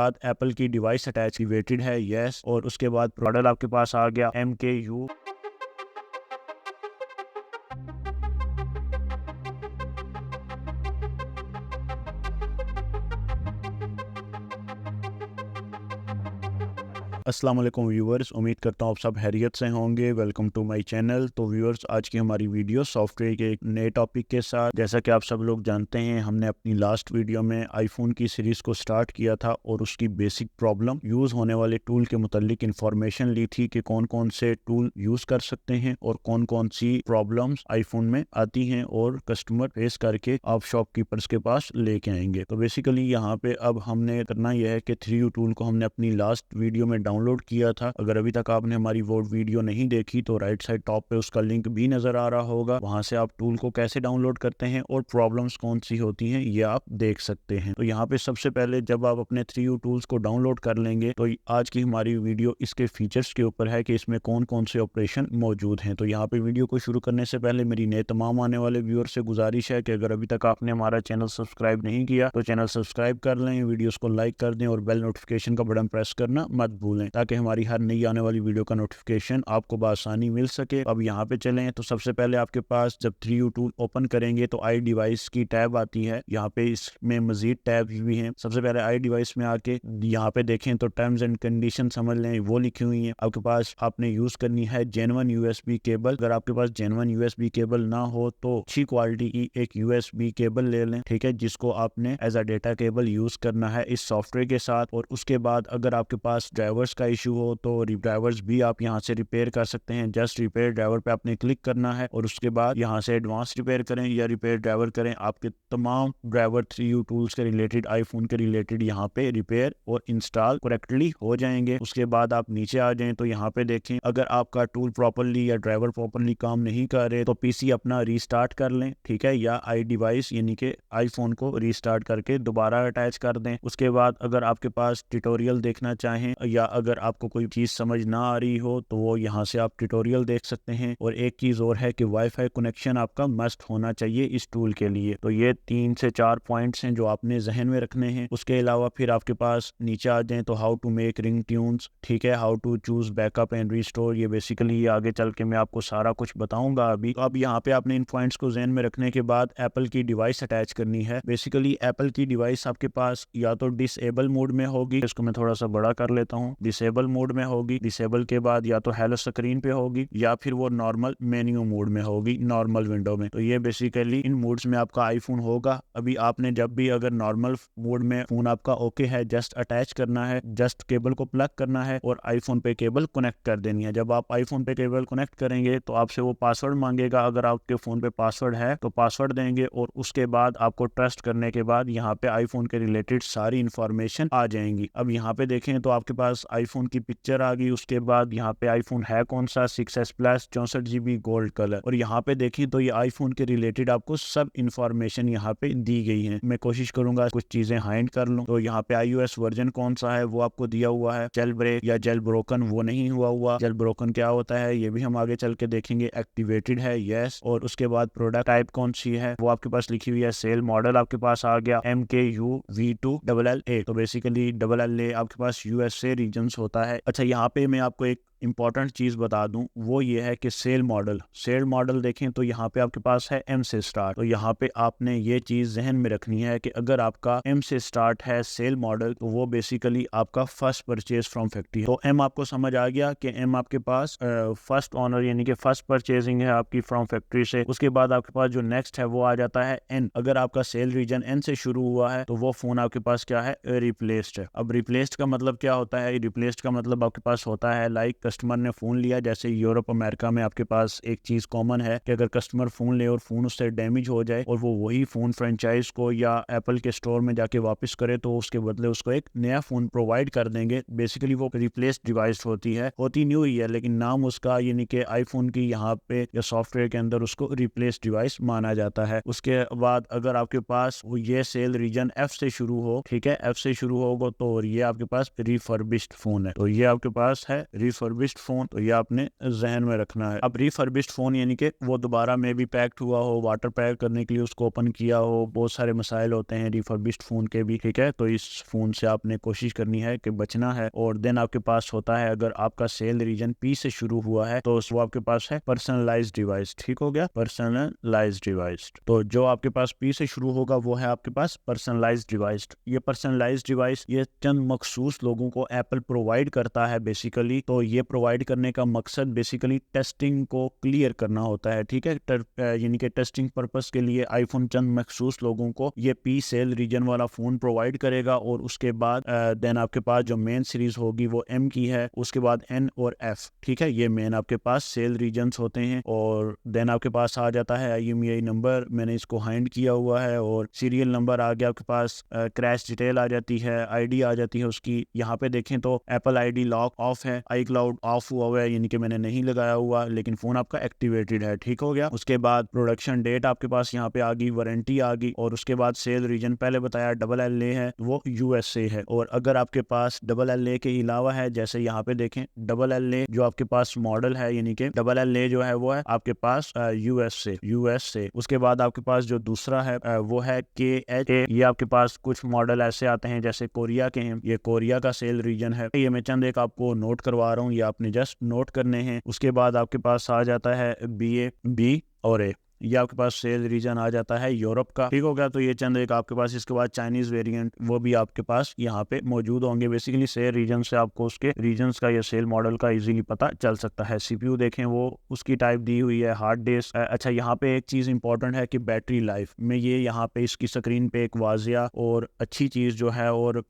बाद एप्पल की device attach weighted है यस, और उसके बाद मॉडल आपके पास आ गया MKU। अस्सलाम वालेकुम व्यूअर्स, उम्मीद करता हूँ आप सब खैरियत से होंगे। Welcome to my channel. तो व्यूअर्स, आज की हमारी वीडियो सॉफ्टवेयर के एक नए टॉपिक के साथ। जैसा कि आप सब लोग जानते हैं, हमने अपनी लास्ट वीडियो में आईफोन की सीरीज़ को स्टार्ट किया था और उसकी बेसिक प्रॉब्लम, यूज़ होने वाले टूल के मुतालिक इन्फॉर्मेशन ली थी कि कौन कौन से टूल यूज़ कर सकते हैं और कौन कौन सी प्रॉब्लम्स आईफोन में आती हैं और कस्टमर फेस करके आप शॉपकीपर्स के पास लेके आएंगे। तो बेसिकली यहाँ पे अब हमने करना यह है कि 3U टूल को हमने अपनी लास्ट वीडियो में डाउनलोड किया था। अगर अभी तक आपने हमारी वो वीडियो नहीं देखी तो राइट साइड टॉप पे उसका लिंक भी नजर आ रहा होगा, वहां से आप टूल को कैसे डाउनलोड करते हैं और प्रॉब्लम्स कौन सी होती हैं ये आप देख सकते हैं। तो यहाँ पे सबसे पहले जब आप अपने 3U टूल्स को डाउनलोड कर लेंगे तो आज की हमारी वीडियो इसके फीचर्स के ऊपर है कि इसमें कौन कौन से ऑपरेशन मौजूद हैं। तो यहाँ पे वीडियो को शुरू करने से पहले मेरी नए तमाम आने वाले व्यूअर से गुजारिश है कि अगर अभी तक आपने हमारा चैनल सब्सक्राइब नहीं किया तो चैनल सब्सक्राइब कर लें, वीडियोस को लाइक कर दें और बेल नोटिफिकेशन का बटन प्रेस करना मत भूलें ताकि हमारी हर नई आने वाली वीडियो का नोटिफिकेशन आपको बआसानी मिल सके। अब यहाँ पे चलें तो सबसे पहले आपके पास जब 3U टूल ओपन करेंगे तो आई डिवाइस की टैब आती है। यहाँ पे इसमें मजीद टैब्स भी हैं। सबसे पहले आई डिवाइस में आके यहाँ पे देखें तो टर्म्स एंड कंडीशन समझ लें, वो लिखी हुई है। आपके पास आपने यूज करनी है जेन्युइन USB केबल। अगर आपके पास जेन्युइन USB केबल ना हो तो अच्छी क्वालिटी की एक USB केबल ले लें, ठीक है, जिसको आपने as a data cable use करना है इस सॉफ्टवेयर के साथ। और उसके बाद अगर आपके पास ड्राइवर्स का इशू हो तो ड्राइवर्स भी आप यहाँ से रिपेयर कर सकते हैं। जस्ट रिपेयर ड्राइवर पे आपने क्लिक करना है और उसके बाद यहाँ से एडवांस रिपेयर करें या रिपेयर ड्राइवर करें, आपके तमाम ड्राइवर 3U टूल्स के रिलेटेड, आईफोन के रिलेटेड यहाँ पे रिपेयर और इंस्टॉल करेक्टली हो जाएंगे। उसके बाद आप नीचे आ जाएं तो यहाँ पे देखें अगर आपका टूल प्रॉपरली या ड्राइवर प्रॉपरली काम नहीं कर रहे तो PC अपना रीस्टार्ट कर लें, ठीक है, या आई डिवाइस यानी कि आईफोन को रीस्टार्ट करके दोबारा अटैच कर दें। उसके बाद अगर आपके पास ट्यूटोरियल देखना चाहें या अगर आपको कोई चीज समझ ना आ रही हो तो वो यहाँ से आप ट्यूटोरियल देख सकते हैं। और एक चीज और है कि वाईफाई कनेक्शन आपका मस्ट होना चाहिए इस टूल के लिए। तो ये 3 से 4 पॉइंट्स हैं जो आपने जहन में रखने हैं। उसके अलावा फिर आपके पास नीचे आ जाएं तो how to make ring tunes, ठीक है, how to choose backup and restore, ये बेसिकली आगे चल के मैं आपको सारा कुछ बताऊंगा अभी। तो अब यहाँ पे आपने इन पॉइंट्स को जहन में रखने के बाद एप्पल की डिवाइस अटैच करनी है। बेसिकली एप्पल की डिवाइस आपके पास या तो डिसेबल मोड में होगी, इसको मैं थोड़ा सा बड़ा कर लेता हूँ, डिसेबल मोड में होगी। डिसेबल के बाद या तो हेलो स्क्रीन पे होगी या फिर वो नॉर्मल मेन्यू मोड में होगी, नॉर्मल विंडो में। तो ये बेसिकली इन मोड्स में आपका आईफोन होगा। अभी आपने जब भी अगर नॉर्मल मोड में फोन आपका ओके है, जस्ट अटैच करना है, जस्ट केबल को प्लग करना है और आईफोन पे केबल कनेक्ट कर देनी है। जब आप आईफोन पे केबल कनेक्ट करेंगे तो आपसे वो पासवर्ड मांगेगा। अगर आपके फोन पे पासवर्ड है तो पासवर्ड देंगे और उसके बाद आपको ट्रस्ट करने के बाद यहाँ पे आईफोन के रिलेटेड सारी इंफॉर्मेशन आ जाएंगी। अब यहाँ पे देखें तो आपके पास आईफोन की पिक्चर आ गई। उसके बाद यहाँ पे आईफोन है कौन सा, 6s plus 64GB gold colour. और यहाँ पे देखें तो ये आईफोन के रिलेटेड आपको सब इंफॉर्मेशन यहाँ पे दी गई है। मैं कोशिश करूंगा कुछ चीजें हाइड कर लूं। तो यहाँ पे iOS वर्जन कौन सा है वो आपको दिया हुआ है। जेल ब्रेक या जेल ब्रोकन वो नहीं हुआ। जेल ब्रोकन क्या होता है ये भी हम आगे चल के देखेंगे। एक्टिवेटेड है यस। और उसके बाद प्रोडक्ट टाइप कौन सी है वो आपके पास लिखी हुई है। सेल मॉडल आपके पास आ गया MKU V2LLA। तो बेसिकली LLA आपके पास USA रीजन्स होता है। अच्छा, यहाँ पे मैं आपको एक इंपॉर्टेंट चीज बता दूं, वो ये है कि सेल मॉडल देखें तो यहाँ पे आपके पास है M से स्टार्ट। तो यहाँ पे आपने ये चीज जहन में रखनी है कि अगर आपका M से स्टार्ट है सेल मॉडल तो वो बेसिकली आपका फर्स्ट परचेज फ्रॉम फैक्ट्री। तो M आपको समझ आ गया कि M आपके पास फर्स्ट ऑनर यानी कि फर्स्ट परचेजिंग है आपकी फ्रॉम फैक्ट्री से। उसके बाद आपके पास जो नेक्स्ट है वो आ जाता है N। अगर आपका सेल रीजन N से शुरू हुआ है तो वो फोन आपके पास क्या है, रिप्लेस्ड है। अब रिप्लेस्ड का मतलब क्या होता है, रिप्लेस्ड का मतलब आपके पास होता है लाइक कस्टमर ने फोन लिया, जैसे यूरोप अमेरिका में आपके पास एक चीज कॉमन है कि अगर कस्टमर फोन ले और फोन उससे डैमेज हो जाए और वो वही फोन फ्रेंचाइज को या एप्पल के स्टोर में जाके वापस करे तो उसके बदले उसको एक नया फोन प्रोवाइड कर देंगे। बेसिकली वो रिप्लेस्ड डिवाइस होती न्यू ही है, लेकिन नाम उसका यानी कि आईफोन की यहाँ पे या सॉफ्टवेयर के अंदर उसको रिप्लेस्ड डिवाइस माना जाता है। उसके बाद अगर आपके पास वो ये सेल रीजन F से शुरू हो, ठीक है, F से शुरू होगा तो ये आपके पास रिफर्बिश्ड फोन है। तो ये आपके पास है रिफर्बिश्ड रिफर्बिश्ड फ़ोन, तो ये आपने जहन में रखना है। अब रिफर्बिश्ड फ़ोन यानी कि वो दोबारा में भी पैक्ड हुआ हो, वाटर पैक करने के लिए उसको ओपन किया हो, बहुत सारे मसाइल होते हैं रिफर्बिश्ड फ़ोन के भी, ठीक है। तो इस फ़ोन से आपने कोशिश करनी है कि बचना है। और देन आपके पास होता है, अगर आपका सेल रीजन पी से शुरू हुआ है तो वो आपके पास है पर्सनलाइज्ड डिवाइस, ठीक हो गया, पर्सनलाइज्ड डिवाइस। तो जो आपके पास पी से शुरू होगा वो है आपके पास पर्सनलाइज्ड डिवाइस। ये पर्सनलाइज्ड डिवाइस ये चंद मखसूस लोगों को एप्पल प्रोवाइड करता है बेसिकली। तो ये प्रोवाइड करने का मकसद बेसिकली टेस्टिंग को क्लियर करना होता है, ठीक है। यानी कि टेस्टिंग पर्पस के लिए आईफोन चंद मखसूस लोगों को ये पी सेल रीजन वाला फोन प्रोवाइड करेगा। और उसके बाद देन आपके पास जो मेन सीरीज होगी वो एम की है, उसके बाद एन और एफ, ठीक है। ये मेन आपके पास सेल रीजन्स होते हैं। और देन आपके पास आ जाता है IMEI नंबर, मैंने इसको हाइड किया हुआ है, और सीरियल नंबर आ गया आपके पास, क्रैश डिटेल आ जाती है, आईडी आ जाती है उसकी। यहाँ पे देखें तो एप्पल आईडी लॉक ऑफ है, iCloud ऑफ हुआ है, यानी कि मैंने नहीं लगाया हुआ, लेकिन फोन आपका एक्टिवेटेड है, ठीक हो गया। उसके बाद प्रोडक्शन डेट आपके पास यहाँ पे आ गई, वारंटी आ गई। और उसके बाद सेल रीजन पहले बताया LLA है, वो USA है। और अगर आपके पास LLA के अलावा है, जैसे यहाँ पे देखें LLA जो आपके पास मॉडल है, यानी कि LLA जो है वो है आपके पास US से। उसके बाद आपके पास जो दूसरा है वो है KHA। ये आपके पास कुछ मॉडल ऐसे आते हैं जैसे कोरिया के हैं, ये कोरिया का सेल रीजन है। ये मैं चंद एक आपको नोट करवा रहा हूँ, ये आपने जस्ट नोट करने हैं। उसके बाद आपके पास आ जाता है BA, B और A, ये आपके पास सेल रीजन आ जाता है यूरोप का, ठीक हो गया। तो ये चंद एक आपके पास। इसके बाद चाइनीज वेरिएंट वो भी आपके पास यहाँ पे मौजूद होंगे। बेसिकली सेल रीजन से आपको उसके रीजन्स का या सेल मॉडल का इजीली पता चल सकता है। CPU देखें वो उसकी टाइप दी हुई है, हार्ड डिस्क। अच्छा, यहाँ पे एक चीज इंपॉर्टेंट है कि बैटरी लाइफ में ये यहाँ पे इसकी स्क्रीन पे एक वाजिया और अच्छी चीज जो है और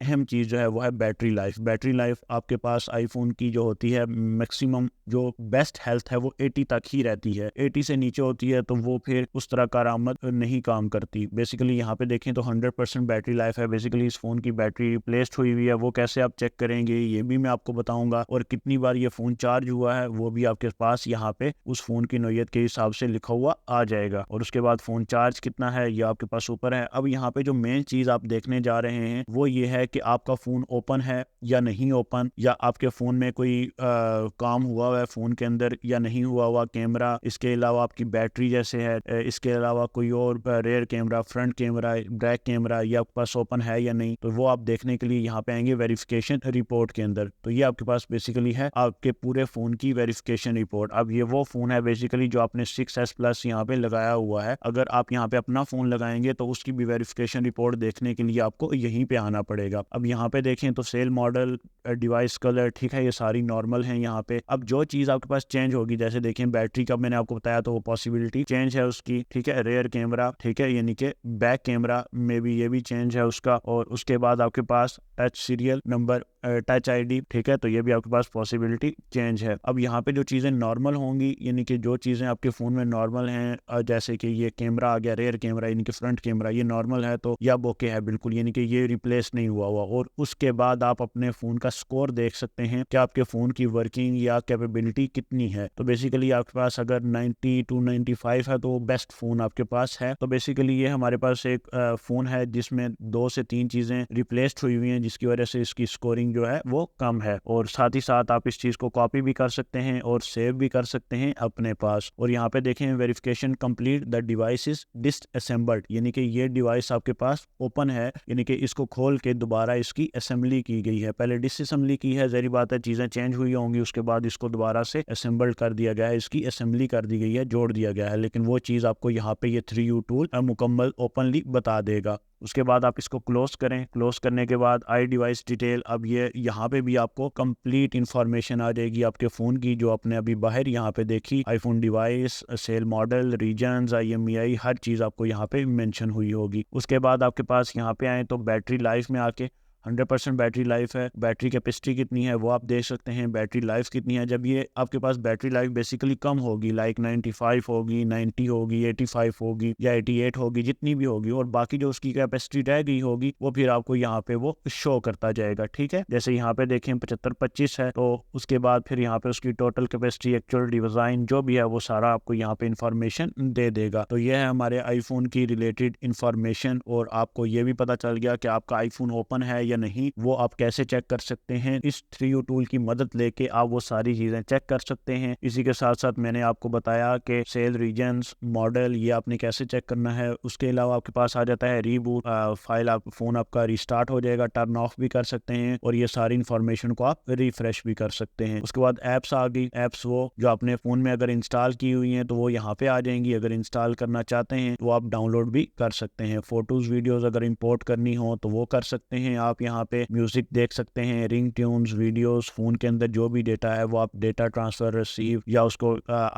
अहम चीज़ जो है वो है बैटरी लाइफ। बैटरी लाइफ आपके पास आईफोन की जो होती है मैक्सिमम जो बेस्ट हेल्थ है वो 80 तक ही रहती है। 80 से नीचे होती है तो वो फिर उस तरह करामत नहीं काम करती। बेसिकली यहाँ पे देखें तो 100% बैटरी लाइफ है। बेसिकली इस फ़ोन की बैटरी रिप्लेस्ड हुई हुई है, वो कैसे आप चेक करेंगे ये भी मैं आपको बताऊंगा। और कितनी बार ये फ़ोन चार्ज हुआ है वो भी आपके पास यहाँ पे उस फ़ोन की नोयत के हिसाब से लिखा हुआ आ जाएगा। और उसके बाद फ़ोन चार्ज कितना है ये आपके पास ऊपर है। अब यहाँ पे जो मेन चीज़ आप देखने जा रहे हैं वो ये है कि आपका फ़ोन ओपन है या नहीं ओपन, या आपके फ़ोन में कोई काम हुआ है फ़ोन के अंदर या नहीं हुआ हुआ, कैमरा, इसके अलावा आपकी बैटरी जैसे है, इसके अलावा कोई और rare camera, front camera, back camera, ये आपके पास ओपन है या नहीं। तो वो आप देखने के लिए यहाँ पे आएंगे वेरिफिकेशन रिपोर्ट के अंदर। तो ये आपके पास बेसिकली है आपके पूरे फ़ोन की वेरिफिकेशन रिपोर्ट। अब ये वो फ़ोन है बेसिकली जो आपने 6S Plus यहाँ पे लगाया हुआ है। अगर आप यहाँ पे अपना फ़ोन लगाएंगे तो उसकी भी वेरिफिकेशन रिपोर्ट देखने के लिए आपको यहीं पे आना पड़ेगा। अब यहाँ पे देखें तो सेल मॉडल, डिवाइस कलर, ठीक है, ये सारी नॉर्मल हैं यहाँ पे। अब जो चीज़ आपके पास चेंज होगी, जैसे देखें बैटरी का मैंने आपको बताया तो वो पॉसिबिलिटी चेंज है उसकी, ठीक है। रेयर कैमरा, ठीक है, यानी कि बैक कैमरा में भी ये भी चेंज है उसका। और उसके बाद आपके पास touch serial number, touch ID, ठीक है, तो ये भी आपके पास पॉसिबिलिटी चेंज है। अब यहाँ पे जो चीज़ें नॉर्मल होंगी, यानी कि जो चीज़ें आपके फ़ोन में नॉर्मल हैं, जैसे कि ये कैमरा आ गया, रेयर कैमरा यानी कि फ्रंट कैमरा, ये नॉर्मल है तो या ओके है बिल्कुल, यानी कि ये रिप्लेस नहीं हुआ हुआ। और उसके बाद आप अपने फ़ोन का स्कोर देख सकते हैं कि आपके फ़ोन की वर्किंग या कैपेबिलिटी कितनी है। तो बेसिकली आपके पास अगर 90 to 95 है तो बेस्ट फ़ोन आपके पास है। तो बेसिकली ये हमारे पास एक फ़ोन है जिसमें 2 से 3 चीज़ें रिप्लेस्ड हुई हुई हैं, जिसकी वजह से इसकी स्कोरिंग जो है वो कम है। और साथ ही साथ आप इस चीज़ को कॉपी भी कर सकते हैं और सेव भी कर सकते हैं अपने पास। और यहाँ पे देखें verification complete, the device is disassembled, यानी कि ये डिवाइस आपके पास ओपन है, यानी कि इसको खोल के दोबारा इसकी असेंबली की गई है। पहले डिसअसेंबली की है, ज़ाहिर बात है चीज़ें चेंज हुई होंगी, उसके बाद इसको दोबारा से असेंबल्ड कर दिया गया है, इसकी असेंबली कर दी गई है, जोड़ दिया गया है। लेकिन वो चीज़ आपको यहाँ पे ये 3U टूल मुकम्मल ओपनली बता देगा। उसके बाद आप इसको क्लोज करें। क्लोज करने के बाद आई डिवाइस डिटेल, अब ये यहाँ पे भी आपको कंप्लीट इंफॉर्मेशन आ जाएगी आपके फ़ोन की, जो आपने अभी बाहर यहाँ पे देखी, iPhone device, sell model, regions, IMEI, हर चीज़ आपको यहाँ पे मेंशन हुई होगी। उसके बाद आपके पास यहाँ पे आए तो बैटरी लाइफ में आके 100% बैटरी लाइफ है। बैटरी कैपेसिटी कितनी है वो आप देख सकते हैं, बैटरी लाइफ कितनी है। जब ये आपके पास बैटरी लाइफ बेसिकली कम होगी, लाइक 95 होगी, 90 होगी, 85 होगी या 88 होगी, जितनी भी होगी, और बाकी जो उसकी कैपेसिटी रह गई होगी वो फिर आपको यहाँ पे वो शो करता जाएगा, ठीक है। जैसे यहाँ पे देखें 75-25 है, तो उसके बाद फिर यहाँ पे उसकी टोटल कैपेसिटी, एक्चुअल डिजाइन जो भी है वो सारा आपको यहाँ पे इंफॉर्मेशन दे देगा। तो ये है हमारे आईफोन की रिलेटेड इंफॉर्मेशन। और आपको ये भी पता चल गया कि आपका आईफोन ओपन है या नहीं वो आप कैसे चेक कर सकते हैं। इस 3U टूल की मदद लेके आप वो सारी चीजें चेक कर सकते हैं। इसी के साथ साथ मैंने आपको बताया कि सेल रीजन्स, मॉडल, ये आपने कैसे चेक करना है। उसके अलावा आपके पास आ जाता है रीबूट फाइल, आप फोन आपका रिस्टार्ट हो जाएगा, टर्न ऑफ भी कर सकते हैं और ये सारी इंफॉर्मेशन को आप रिफ्रेश भी कर सकते हैं। उसके बाद एप्स आ गई। एप्स वो जो अपने फोन में अगर इंस्टॉल की हुई हैं तो वो यहाँ पे आ जाएंगी। अगर इंस्टॉल करना चाहते हैं तो आप डाउनलोड भी कर सकते हैं। फोटोज वीडियोज अगर इंपोर्ट करनी हो तो वो कर सकते हैं। आप यहाँ पे म्यूजिक देख सकते हैं, रिंग ट्यून्स, वीडियोज, फोन के अंदर जो भी डेटा है वो आप डेटा ट्रांसफर, रिसीव या उसको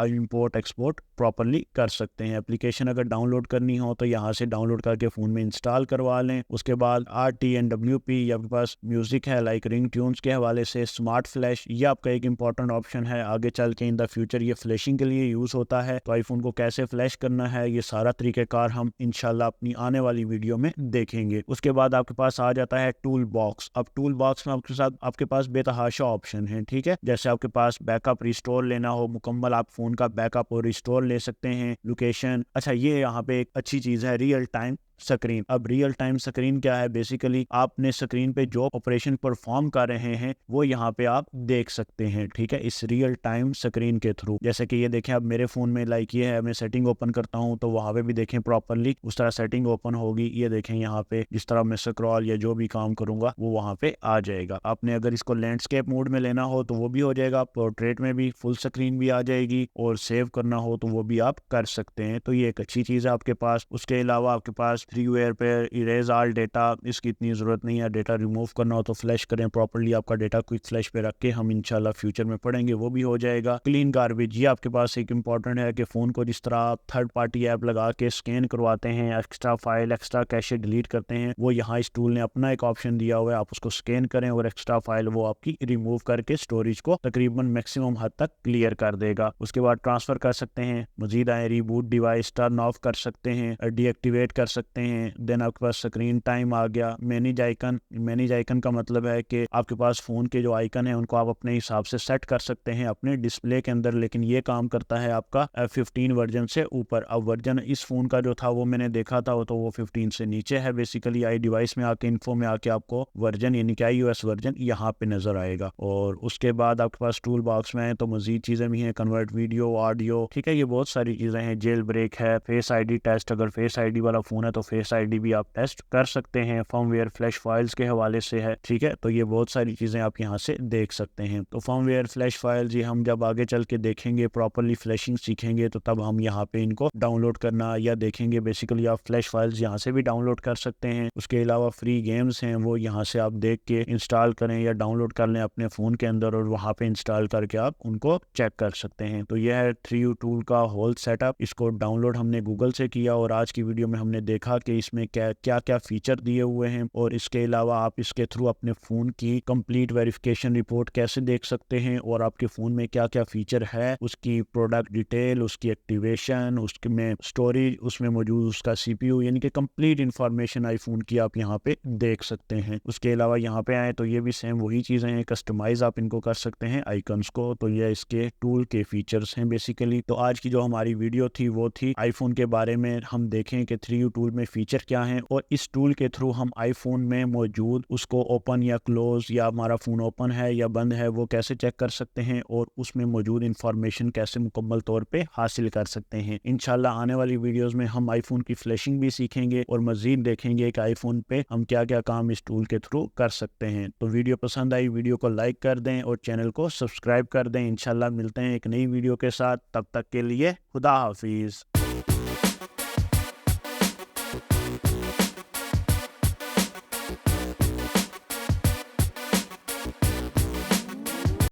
इंपोर्ट एक्सपोर्ट प्रॉपर्ली कर सकते हैं। एप्लीकेशन अगर डाउनलोड करनी हो तो यहाँ से डाउनलोड करके फोन में इंस्टॉल करवा लें। उसके बाद RTNWP या आपके पास म्यूजिक है लाइक रिंग ट्यून्स के हवाले से, स्मार्ट फ्लैश, ये आपका एक इंपॉर्टेंट ऑप्शन है। आगे चल के इन द फ्यूचर ये फ्लैशिंग के लिए यूज होता है। तो आईफोन को कैसे फ्लैश करना है ये सारा तरीकेकार हम इंशाल्लाह अपनी आने वाली वीडियो में देखेंगे। उसके बाद आपके पास आ जाता है टूल बॉक्स। अब टूल बॉक्स में आपके साथ आपके पास बेतहाशा ऑप्शन है, ठीक है। जैसे आपके पास बैकअप रिस्टोर लेना हो, मुकम्मल आप फोन का बैकअप और रिस्टोर ले सकते हैं। लोकेशन, अच्छा ये यहाँ पे एक अच्छी चीज है, रियल टाइम स्क्रीन। अब रियल टाइम स्क्रीन क्या है, बेसिकली आपने स्क्रीन पे जो ऑपरेशन परफॉर्म कर रहे हैं वो यहाँ पे आप देख सकते हैं, ठीक है, इस रियल टाइम स्क्रीन के थ्रू। जैसे कि ये देखें अब मेरे फोन में लाइक ये है, मैं सेटिंग ओपन करता हूँ तो वहां पे भी देखें प्रॉपरली उस तरह सेटिंग ओपन होगी। ये देखें यहाँ पे जिस तरह मैं स्क्रॉल या जो भी काम करूंगा वो वहां पे आ जाएगा। आपने अगर इसको लैंडस्केप मोड में लेना हो तो वो भी हो जाएगा, पोर्ट्रेट में भी फुल स्क्रीन भी आ जाएगी और सेव करना हो तो वो भी आप कर सकते हैं। तो ये एक अच्छी चीज है आपके पास। उसके अलावा आपके पास फ्रीवेयर पे इरेज ऑल डेटा, इसकी इतनी जरूरत नहीं है। डेटा रिमूव करना हो तो फ्लैश करें प्रॉपर्ली, आपका डेटा क्विक फ्लैश पे रख के हम इंशाल्लाह फ्यूचर में पढ़ेंगे, वो भी हो जाएगा। क्लीन गार्बेज, ये आपके पास एक इंपॉर्टेंट है कि फोन को जिस तरह आप थर्ड पार्टी ऐप लगा के स्कैन करवाते हैं, extra file, extra cache delete करते हैं, वो यहाँ इस टूल ने अपना एक ऑप्शन दिया हुआ है। आप उसको स्कैन करें और एक्स्ट्रा फाइल वो आपकी रिमूव करके स्टोरेज को तकरीबन मैक्सिमम हद तक क्लियर कर देगा। उसके बाद ट्रांसफर कर सकते हैं, मजीद आए रिबूट डिवाइस, टर्न ऑफ कर सकते हैं, डीएक्टिवेट कर सकते हैं। देन आपके पास स्क्रीन टाइम आ गया। मैनेज आइकन, मैनेज आइकन का मतलब है कि आपके पास फोन के जो आइकन है उनको आप अपने हिसाब से सेट कर सकते हैं अपने डिस्प्ले के अंदर, लेकिन ये काम करता है आपका F15 वर्जन से ऊपर। अब वर्जन इस फोन का जो था वो मैंने देखा था तो वो 15 से नीचे है। बेसिकली आई डिवाइस में आके इन्फो में आके आपको वर्जन यानी कि iOS वर्जन यहाँ पे नजर आएगा। और उसके बाद आपके पास टूल बॉक्स में है तो मजीद चीजें भी हैं, कन्वर्ट वीडियो, ऑडियो, ठीक है, ये बहुत सारी चीजें हैं। जेल ब्रेक है, फेस ID टेस्ट, अगर फेस ID वाला फोन है तो फेस ID भी आप टेस्ट कर सकते हैं। फर्मवेयर फ्लैश फाइल्स के हवाले से है, ठीक है। तो ये बहुत सारी चीजें आप यहाँ से देख सकते हैं। तो फर्मवेयर फ्लैश फाइल्स ये हम जब आगे चल के देखेंगे, प्रॉपर्ली फ्लैशिंग सीखेंगे तो तब हम यहाँ पे इनको डाउनलोड करना या देखेंगे। बेसिकली आप फ्लैश फाइल्स यहाँ से भी डाउनलोड कर सकते हैं। उसके अलावा फ्री गेम्स हैं वो यहाँ से आप देख के इंस्टॉल करें या डाउनलोड कर लें अपने फोन के अंदर और वहाँ पे इंस्टॉल करके आप उनको चेक कर सकते हैं। तो यह है 3U टूल का होल सेटअप। इसको डाउनलोड हमने गूगल से किया और आज की वीडियो में हमने देखा कि इसमें क्या क्या फीचर दिए हुए हैं और इसके अलावा आप इसके थ्रू अपने फोन की कंप्लीट वेरिफिकेशन रिपोर्ट कैसे देख सकते हैं और आपके फोन में क्या क्या फीचर है, उसकी प्रोडक्ट डिटेल, उसकी एक्टिवेशन, उसके में स्टोरेज, उसमें मौजूद उसका CPU, यानी कि कंप्लीट इंफॉर्मेशन आईफोन की आप यहाँ पे देख सकते हैं। उसके अलावा यहाँ पे आए तो ये भी सेम वही चीजें हैं, कस्टमाइज आप इनको कर सकते हैं आइकन्स को। तो ये इसके टूल के फीचर्स हैं बेसिकली। तो आज की जो हमारी वीडियो थी वो थी आईफोन के बारे में, हम देखें कि 3U टूल में फीचर क्या हैं और इस टूल के थ्रू हम आईफोन में मौजूद उसको ओपन या क्लोज या हमारा फोन ओपन है या बंद है वो कैसे चेक कर सकते हैं और उसमें मौजूद इंफॉर्मेशन कैसे मुकम्मल तौर पे हासिल कर सकते हैं। इंशाल्लाह आने वाली वीडियोस में हम आईफोन की फ्लैशिंग भी सीखेंगे और मजीद देखेंगे कि आईफोन पे हम क्या क्या काम इस टूल के थ्रू कर सकते हैं। तो वीडियो पसंद आई, वीडियो को लाइक कर दें और चैनल को सब्सक्राइब कर दें। इंशाल्लाह मिलते हैं एक नई वीडियो के साथ, तब तक के लिए खुदा हाफिज।